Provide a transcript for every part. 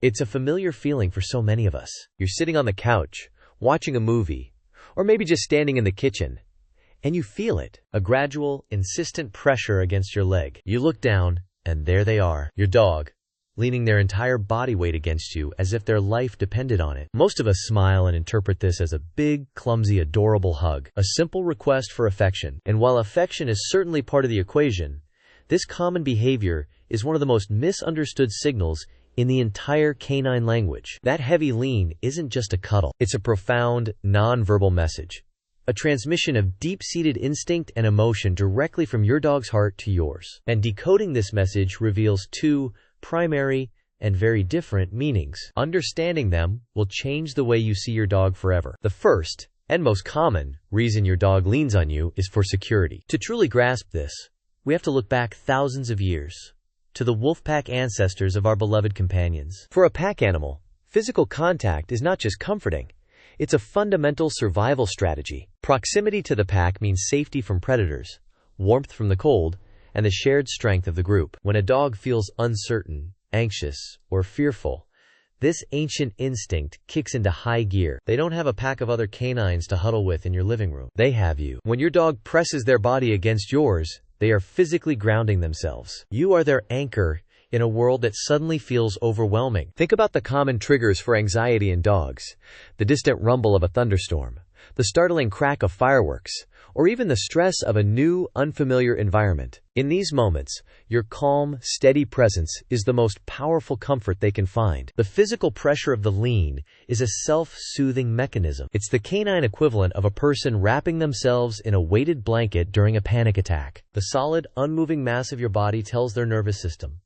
It's a familiar feeling for so many of us. You're sitting on the couch, watching a movie, or maybe just standing in the kitchen, and you feel it, a gradual, insistent pressure against your leg. You look down, and there they are, your dog, leaning their entire body weight against you as if their life depended on it. Most of us smile and interpret this as a big, clumsy, adorable hug, a simple request for affection. And while affection is certainly part of the equation, this common behavior is one of the most misunderstood signals in the entire canine language. That heavy lean isn't just a cuddle. It's a profound, non-verbal message, a transmission of deep-seated instinct and emotion directly from your dog's heart to yours. And decoding this message reveals two primary and very different meanings. Understanding them will change the way you see your dog forever. The first, and most common, reason your dog leans on you is for security. To truly grasp this, we have to look back thousands of years to the wolfpack ancestors of our beloved companions. For a pack animal, physical contact is not just comforting, it's a fundamental survival strategy. Proximity to the pack means safety from predators, warmth from the cold, and the shared strength of the group. When a dog feels uncertain, anxious, or fearful, this ancient instinct kicks into high gear. They don't have a pack of other canines to huddle with in your living room. They have you. When your dog presses their body against yours, they are physically grounding themselves. You are their anchor in a world that suddenly feels overwhelming. Think about the common triggers for anxiety in dogs: the distant rumble of a thunderstorm, the startling crack of fireworks, or even the stress of a new, unfamiliar environment. In these moments, your calm, steady presence is the most powerful comfort they can find. The physical pressure of the lean is a self-soothing mechanism. It's the canine equivalent of a person wrapping themselves in a weighted blanket during a panic attack. The solid, unmoving mass of your body tells their nervous system,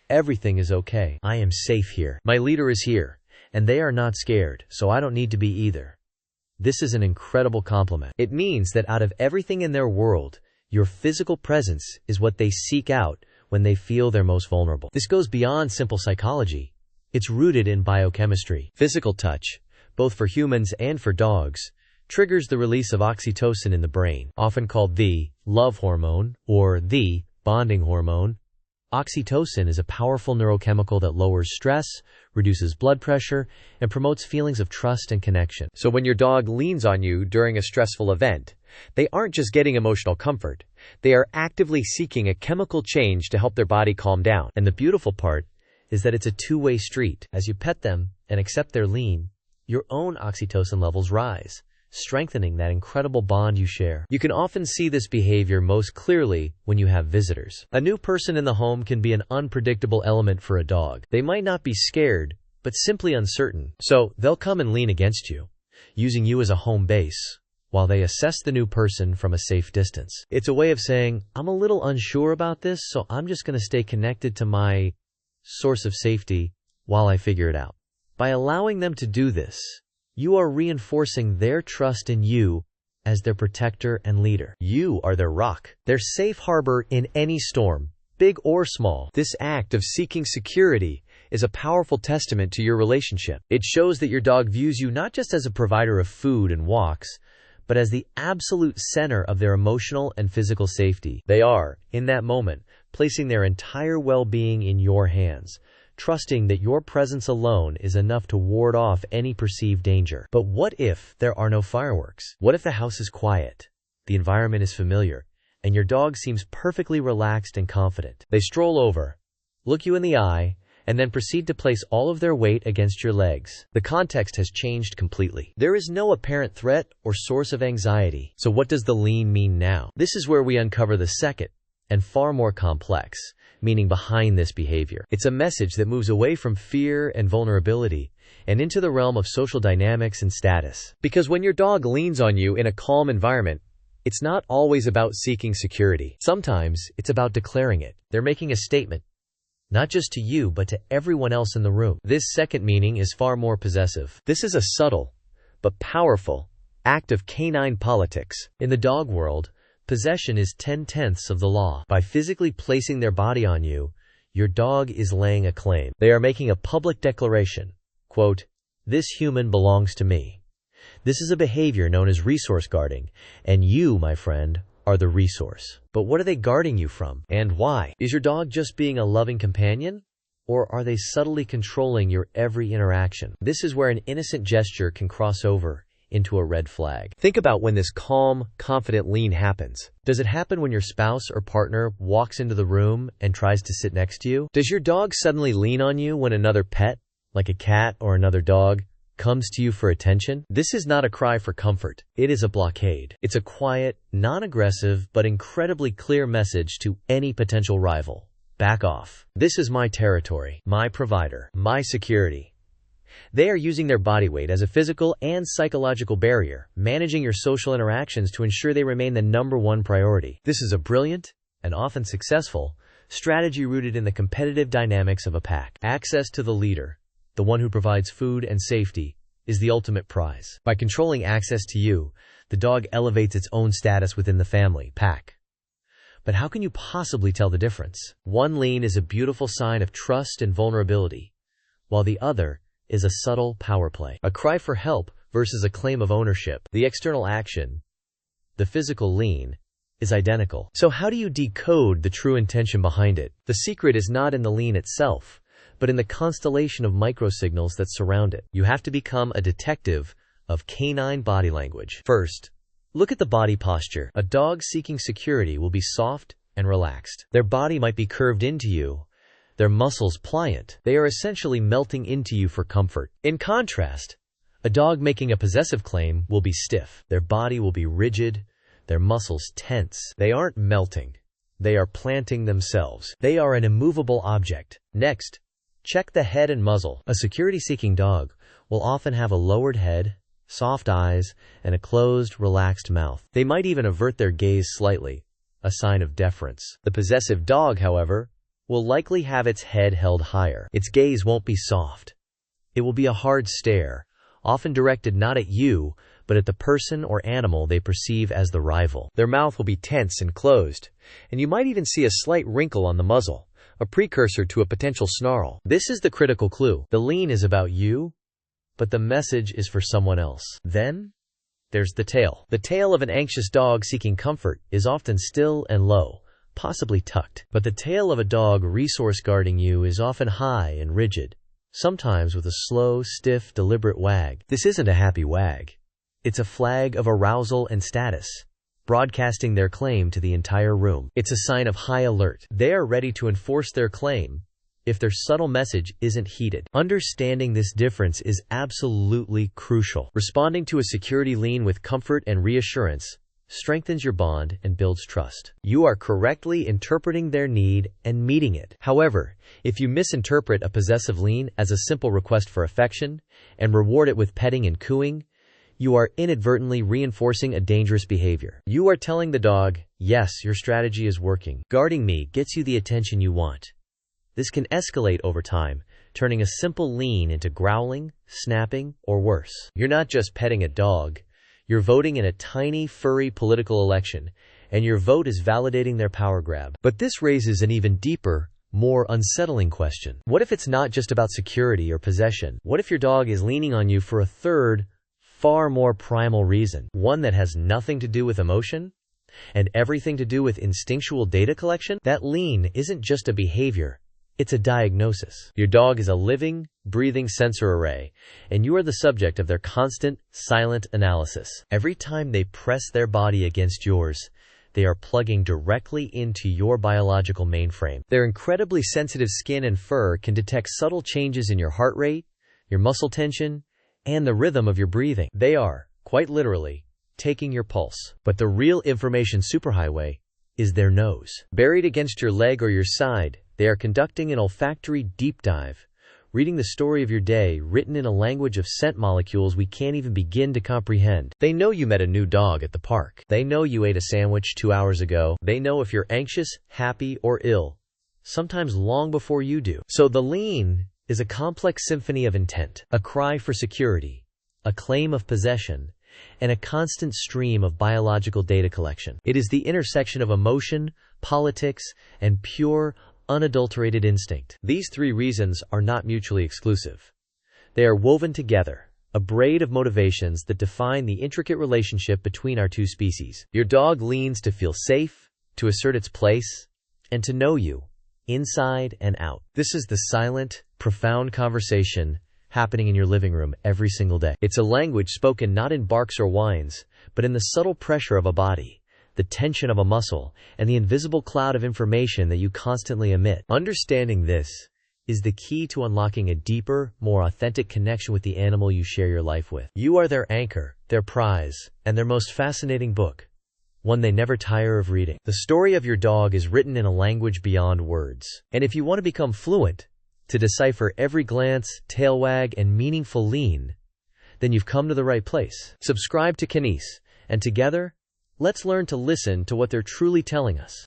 everything is okay. I am safe here. My leader is here, and they are not scared, so I don't need to be either. This is an incredible compliment. It means that out of everything in their world, your physical presence is what they seek out when they feel they're most vulnerable. This goes beyond simple psychology. It's rooted in biochemistry. Physical touch, both for humans and for dogs, triggers the release of oxytocin in the brain, often called the love hormone or the bonding hormone. Oxytocin is a powerful neurochemical that lowers stress, reduces blood pressure, and promotes feelings of trust and connection. So when your dog leans on you during a stressful event, they aren't just getting emotional comfort. They are actively seeking a chemical change to help their body calm down. And the beautiful part is that it's a two-way street. As you pet them and accept their lean, your own oxytocin levels rise, strengthening that incredible bond you share. You can often see this behavior most clearly when you have visitors. A new person in the home can be an unpredictable element for a dog. They might not be scared, but simply uncertain. So they'll come and lean against you, using you as a home base, while they assess the new person from a safe distance. It's a way of saying, I'm a little unsure about this, so I'm just going to stay connected to my source of safety while I figure it out. By allowing them to do this, you are reinforcing their trust in you as their protector and leader. You are their rock, their safe harbor in any storm, big or small. This act of seeking security is a powerful testament to your relationship. It shows that your dog views you not just as a provider of food and walks, but as the absolute center of their emotional and physical safety. They are, in that moment, placing their entire well-being in your hands, trusting that your presence alone is enough to ward off any perceived danger. But what if there are no fireworks? What if the house is quiet, the environment is familiar, and your dog seems perfectly relaxed and confident? They stroll over, look you in the eye, and then proceed to place all of their weight against your legs. The context has changed completely. There is no apparent threat or source of anxiety. So what does the lean mean now? This is where we uncover the second, and far more complex, meaning behind this behavior. It's a message that moves away from fear and vulnerability and into the realm of social dynamics and status. Because when your dog leans on you in a calm environment, it's not always about seeking security. Sometimes it's about declaring it. They're making a statement, not just to you, but to everyone else in the room. This second meaning is far more possessive. This is a subtle, but powerful, act of canine politics. In the dog world, possession is 10/10 of the law. By physically placing their body on you, your dog is laying a claim. They are making a public declaration, quote, "This human belongs to me." This is a behavior known as resource guarding, and you, my friend, are the resource. But what are they guarding you from, and why? Is your dog just being a loving companion? or are they subtly controlling your every interaction? This is where an innocent gesture can cross over into a red flag. Think about when this calm, confident lean happens. Does it happen when your spouse or partner walks into the room and tries to sit next to you? Does your dog suddenly lean on you when another pet, like a cat or another dog, comes to you for attention? This is not a cry for comfort. It is a blockade. It's a quiet, non-aggressive, but incredibly clear message to any potential rival. Back off. This is my territory, my provider, my security. They are using their body weight as a physical and psychological barrier, managing your social interactions to ensure they remain the #1 priority. This is a brilliant, and often successful, strategy rooted in the competitive dynamics of a pack. Access to the leader, the one who provides food and safety, is the ultimate prize. By controlling access to you, the dog elevates its own status within the family, pack. But how can you possibly tell the difference? One lean is a beautiful sign of trust and vulnerability, while the other is a subtle power play. A cry for help versus a claim of ownership. The external action, the physical lean, is identical. So how do you decode the true intention behind it? The secret is not in the lean itself, but in the constellation of microsignals that surround it. You have to become a detective of canine body language. First, look at the body posture. A dog seeking security will be soft and relaxed. Their body might be curved into you, their muscles pliant. They are essentially melting into you for comfort. In contrast, a dog making a possessive claim will be stiff. Their body will be rigid, their muscles tense. They aren't melting. They are planting themselves. They are an immovable object. Next, check the head and muzzle. A security-seeking dog will often have a lowered head, soft eyes, and a closed, relaxed mouth. They might even avert their gaze slightly, a sign of deference. The possessive dog, however, will likely have its head held higher. Its gaze won't be soft. It will be a hard stare, often directed not at you, but at the person or animal they perceive as the rival. Their mouth will be tense and closed, and you might even see a slight wrinkle on the muzzle, a precursor to a potential snarl. This is the critical clue. The lean is about you, but the message is for someone else. Then, there's the tail. The tail of an anxious dog seeking comfort is often still and low, possibly tucked. But the tail of a dog resource guarding you is often high and rigid, sometimes with a slow, stiff, deliberate wag. This isn't a happy wag. It's a flag of arousal and status, broadcasting their claim to the entire room. It's a sign of high alert. They are ready to enforce their claim if their subtle message isn't heeded. Understanding this difference is absolutely crucial. Responding to a security lean with comfort and reassurance strengthens your bond and builds trust. You are correctly interpreting their need and meeting it. However, if you misinterpret a possessive lean as a simple request for affection and reward it with petting and cooing, you are inadvertently reinforcing a dangerous behavior. You are telling the dog, yes, your strategy is working. Guarding me gets you the attention you want. This can escalate over time, turning a simple lean into growling, snapping, or worse. You're not just petting a dog. You're voting in a tiny, furry political election, and your vote is validating their power grab. But this raises an even deeper, more unsettling question. What if it's not just about security or possession? What if your dog is leaning on you for a third, far more primal reason? One that has nothing to do with emotion and everything to do with instinctual data collection? That lean isn't just a behavior. It's a diagnosis. Your dog is a living, breathing sensor array, and you are the subject of their constant, silent analysis. Every time they press their body against yours, they are plugging directly into your biological mainframe. Their incredibly sensitive skin and fur can detect subtle changes in your heart rate, your muscle tension, and the rhythm of your breathing. They are, quite literally, taking your pulse. But the real information superhighway is their nose. Buried against your leg or your side, they are conducting an olfactory deep dive, reading the story of your day written in a language of scent molecules we can't even begin to comprehend. They know you met a new dog at the park. They know you ate a sandwich 2 hours ago. They know if you're anxious, happy, or ill, sometimes long before you do. So the lean is a complex symphony of intent, a cry for security, a claim of possession, and a constant stream of biological data collection. It is the intersection of emotion, politics, and pure, unadulterated instinct. These three reasons are not mutually exclusive. They are woven together, a braid of motivations that define the intricate relationship between our two species. Your dog leans to feel safe, to assert its place, and to know you, inside and out. This is the silent, profound conversation happening in your living room every single day. It's a language spoken not in barks or whines, but in the subtle pressure of a body, the tension of a muscle, and the invisible cloud of information that you constantly emit. Understanding this is the key to unlocking a deeper, more authentic connection with the animal you share your life with. You are their anchor, their prize, and their most fascinating book, one they never tire of reading. The story of your dog is written in a language beyond words. And if you want to become fluent, to decipher every glance, tail wag, and meaningful lean, then you've come to the right place. Subscribe to Canis, and together, let's learn to listen to what they're truly telling us.